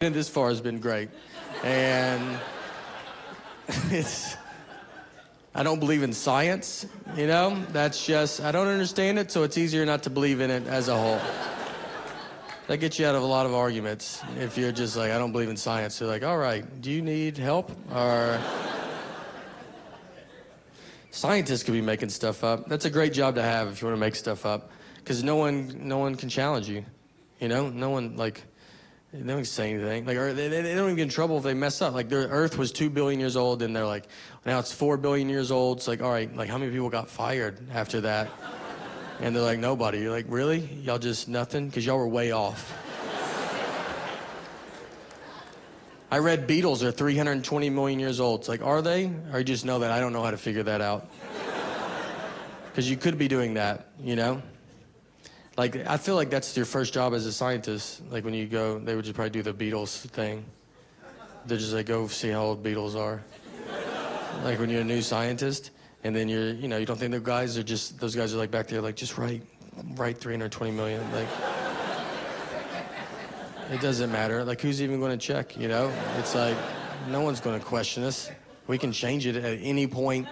This far has been great. And I don't believe in science, you know? That's just, I don't understand it, so it's easier not to believe in it as a whole. That gets you out of a lot of arguments. If you're just like, I don't believe in science, they're like, all right, do you need help? Or scientists could be making stuff up. That's a great job to have if you want to make stuff up, because no one can challenge you, you know? No one, like, they don't say anything. Like, or they don't even get in trouble if they mess up. Like, the Earth was 2 billion years old, and they're like, now it's 4 billion years old. It's like, all right, like, how many people got fired after that? And they're like, nobody. You're like, really? Y'all just nothing? Because y'all were way off. I read Beatles are 320 million years old. It's like, are they? Or you just know that I don't know how to figure that out. Because you could be doing that, you know? Like, I feel like that's your first job as a scientist. Like, when you go, they would just probably do the Beatles thing. They're just like, go see how old Beatles are. Like, when you're a new scientist, and then you're, you know, you don't think the guys are just, those guys are like back there, like, just write 320 million. Like, it doesn't matter. Like, who's even going to check, you know? It's like, no one's going to question us. We can change it at any point.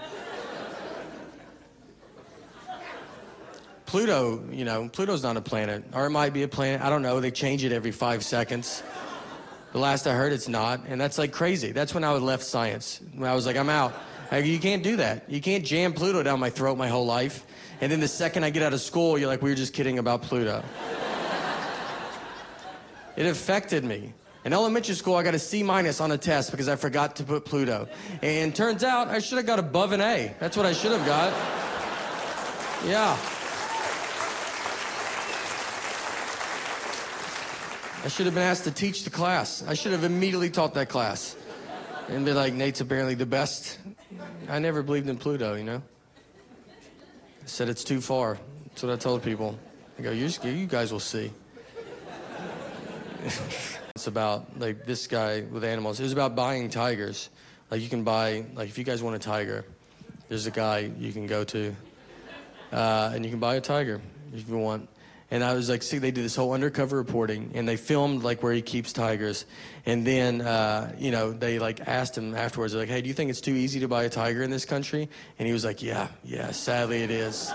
Pluto, you know, Pluto's not a planet. Or it might be a planet. I don't know. They change it every 5 seconds. The last I heard, it's not. And that's like crazy. That's when I left science. When I was like, I'm out. Like, you can't do that. You can't jam Pluto down my throat my whole life. And then the second I get out of school, you're like, we were just kidding about Pluto. It affected me. In elementary school, I got a C- on a test because I forgot to put Pluto. And turns out I should have got above an A. That's what I should have got. Yeah. I should have been asked to teach the class. I should have immediately taught that class. And be like, Nate's apparently the best. I never believed in Pluto, you know? I said it's too far. That's what I told people. I go, you guys will see. It's about, like, this guy with animals. It was about buying tigers. Like, you can buy, like, if you guys want a tiger, there's a guy you can go to, and you can buy a tiger if you want. And I was like, see, they did this whole undercover reporting, and they filmed, like, where he keeps tigers. And then, you know, they, like, asked him afterwards, like, hey, do you think it's too easy to buy a tiger in this country? And he was like, yeah, sadly it is.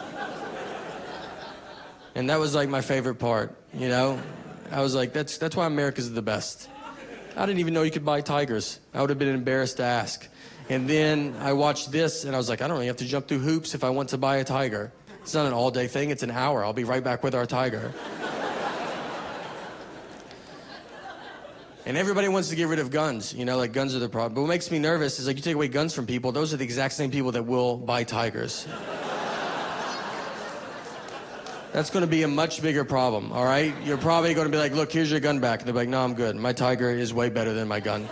And that was, like, my favorite part, you know? I was like, that's why America's the best. I didn't even know you could buy tigers. I would have been embarrassed to ask. And then I watched this, and I was like, I don't really have to jump through hoops if I want to buy a tiger. It's not an all-day thing, it's an hour. I'll be right back with our tiger. And everybody wants to get rid of guns, you know, like, guns are the problem. But what makes me nervous is, like, you take away guns from people, those are the exact same people that will buy tigers. That's going to be a much bigger problem, all right? You're probably going to be like, look, here's your gun back. And they're like, no, I'm good. My tiger is way better than my gun.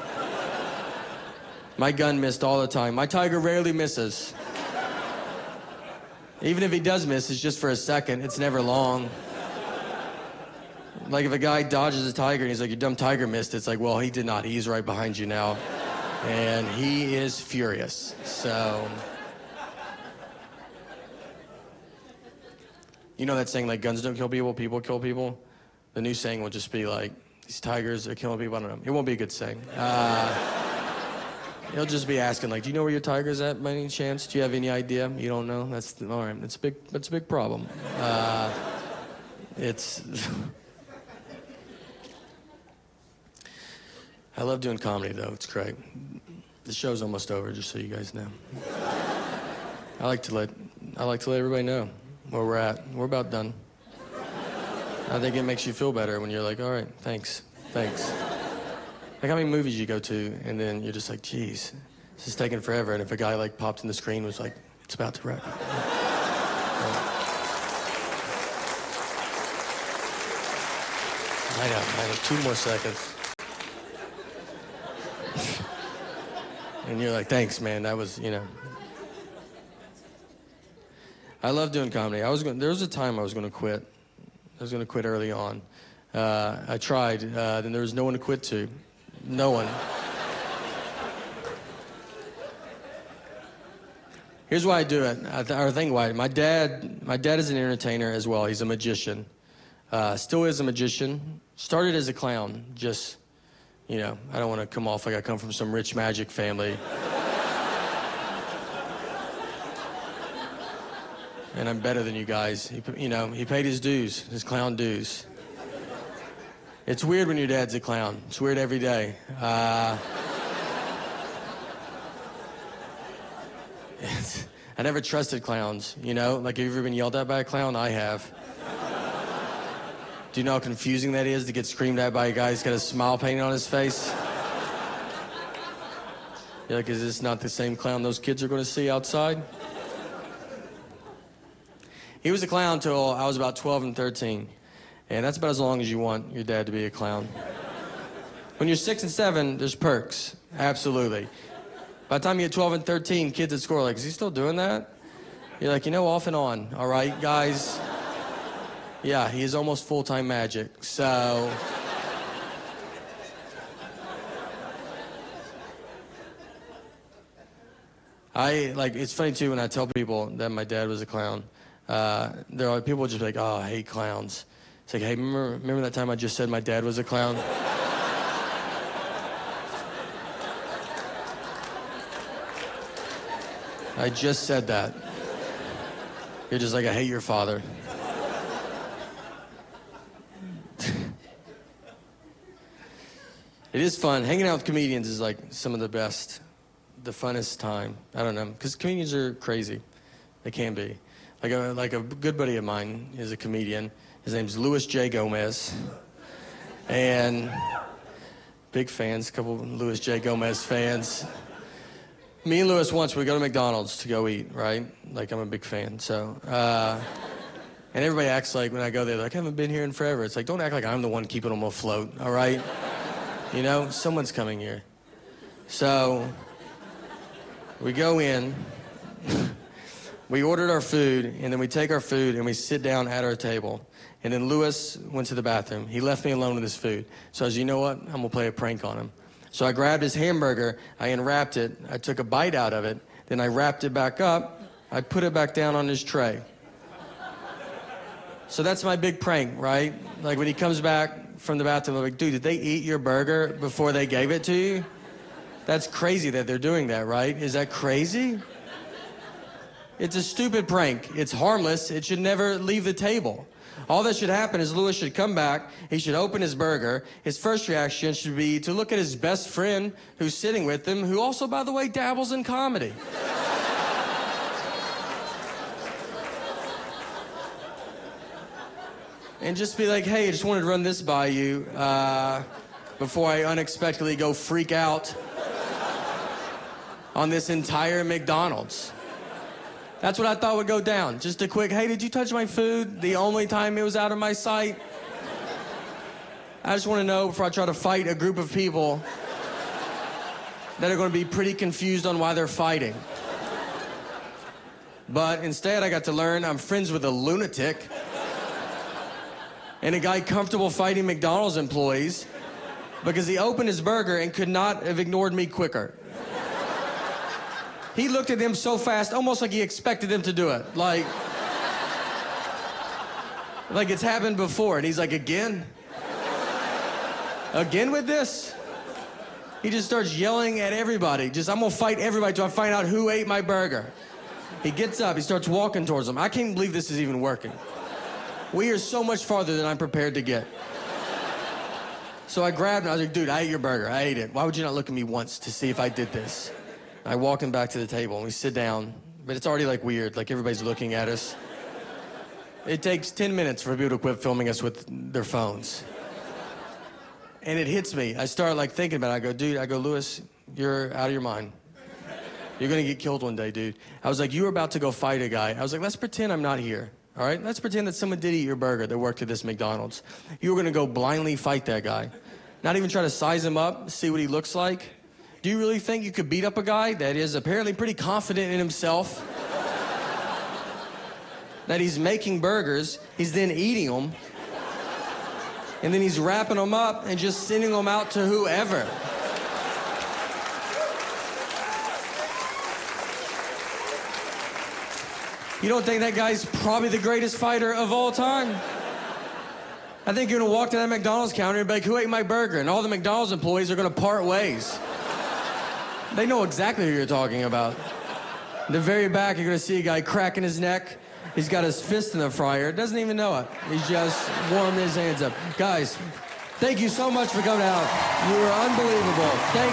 My gun missed all the time. My tiger rarely misses. Even if he does miss, it's just for a second. It's never long. Like, if a guy dodges a tiger and he's like, your dumb tiger missed, it's like, well, he did not. He's right behind you now. And he is furious. So, you know that saying, like, guns don't kill people, people kill people? The new saying will just be like, these tigers are killing people. I don't know. It won't be a good saying. He'll just be asking, like, do you know where your tiger's at by any chance? Do you have any idea? You don't know? That's all right. That's a big problem. It's... I love doing comedy, though. It's great. The show's almost over, just so you guys know. I like to let everybody know where we're at. We're about done. I think it makes you feel better when you're like, all right, thanks. Like, how many movies you go to, and then you're just like, geez, this is taking forever. And if a guy, like, popped in the screen and was like, it's about to wrap. I know, 2 more seconds. And you're like, thanks, man, that was, you know. I love doing comedy. There was a time I was going to quit. I was going to quit early on. I tried, then there was no one to quit to. No one. Here's why I do it. I think why. My dad is an entertainer as well. He's a magician. Still is a magician. Started as a clown, just, You know, I don't want to come off like I come from some rich magic family. And I'm better than you guys. He paid his dues, his clown dues. It's weird when your dad's a clown. It's weird every day. I never trusted clowns, you know? Like, have you ever been yelled at by a clown? I have. Do you know how confusing that is to get screamed at by a guy who's got a smile painted on his face? You're like, is this not the same clown those kids are going to see outside? He was a clown till I was about 12 and 13. And that's about as long as you want your dad to be a clown. When you're 6 and 7, there's perks. Absolutely. By the time you get 12 and 13, kids at school are like, is he still doing that? You're like, off and on. All right, guys. Yeah, he is almost full-time magic. So... it's funny, too, when I tell people that my dad was a clown. There are people just be like, oh, I hate clowns. It's like, hey, remember that time I just said my dad was a clown? I just said that. You're just like, I hate your father. It is fun. Hanging out with comedians is like some of the funnest time. I don't know, because comedians are crazy. They can be. Like a good buddy of mine is a comedian. His name's Louis J. Gomez. And big fans, a couple Louis J. Gomez fans. Me and Louis once, we go to McDonald's to go eat, right? Like, I'm a big fan, so. And everybody acts like when I go there, like, I haven't been here in forever. It's like, don't act like I'm the one keeping them afloat, all right? You know, someone's coming here. So, we go in. We ordered our food, and then we take our food, and we sit down at our table. And then Louis went to the bathroom. He left me alone with his food. So I was, you know what? I'm going to play a prank on him. So I grabbed his hamburger. I unwrapped it. I took a bite out of it. Then I wrapped it back up. I put it back down on his tray. So that's my big prank, right? Like, when he comes back from the bathroom, I'm like, dude, did they eat your burger before they gave it to you? That's crazy that they're doing that, right? Is that crazy? It's a stupid prank. It's harmless. It should never leave the table. All that should happen is Louis should come back. He should open his burger. His first reaction should be to look at his best friend who's sitting with him, who also, by the way, dabbles in comedy. And just be like, hey, I just wanted to run this by you before I unexpectedly go freak out on this entire McDonald's. That's what I thought would go down. Just a quick, hey, did you touch my food the only time it was out of my sight? I just want to know before I try to fight a group of people that are going to be pretty confused on why they're fighting. But instead, I got to learn I'm friends with a lunatic and a guy comfortable fighting McDonald's employees because he opened his burger and could not have ignored me quicker. He looked at them so fast, almost like he expected them to do it. Like it's happened before. And he's like, again? Again with this? He just starts yelling at everybody. I'm gonna fight everybody till I find out who ate my burger. He gets up, he starts walking towards them. I can't believe this is even working. We are so much farther than I'm prepared to get. So I grabbed him, I was like, dude, I ate your burger, I ate it. Why would you not look at me once to see if I did this? I walk him back to the table, and we sit down, but it's already, like, weird. Like, everybody's looking at us. It takes 10 minutes for people to quit filming us with their phones. And it hits me. I start, thinking about it. I go, dude, Louis, you're out of your mind. You're going to get killed one day, dude. I was like, you were about to go fight a guy. I was like, let's pretend I'm not here, all right? Let's pretend that someone did eat your burger that worked at this McDonald's. You were going to go blindly fight that guy. Not even try to size him up, see what he looks like. Do you really think you could beat up a guy that is apparently pretty confident in himself? That he's making burgers, he's then eating them, and then he's wrapping them up and just sending them out to whoever. You don't think that guy's probably the greatest fighter of all time? I think you're gonna walk to that McDonald's counter and be like, who ate my burger? And all the McDonald's employees are gonna part ways. They know exactly who you're talking about. In the very back, you're gonna see a guy cracking his neck. He's got his fist in the fryer, doesn't even know it. He's just warming his hands up. Guys, thank you so much for coming out. You were unbelievable. Thank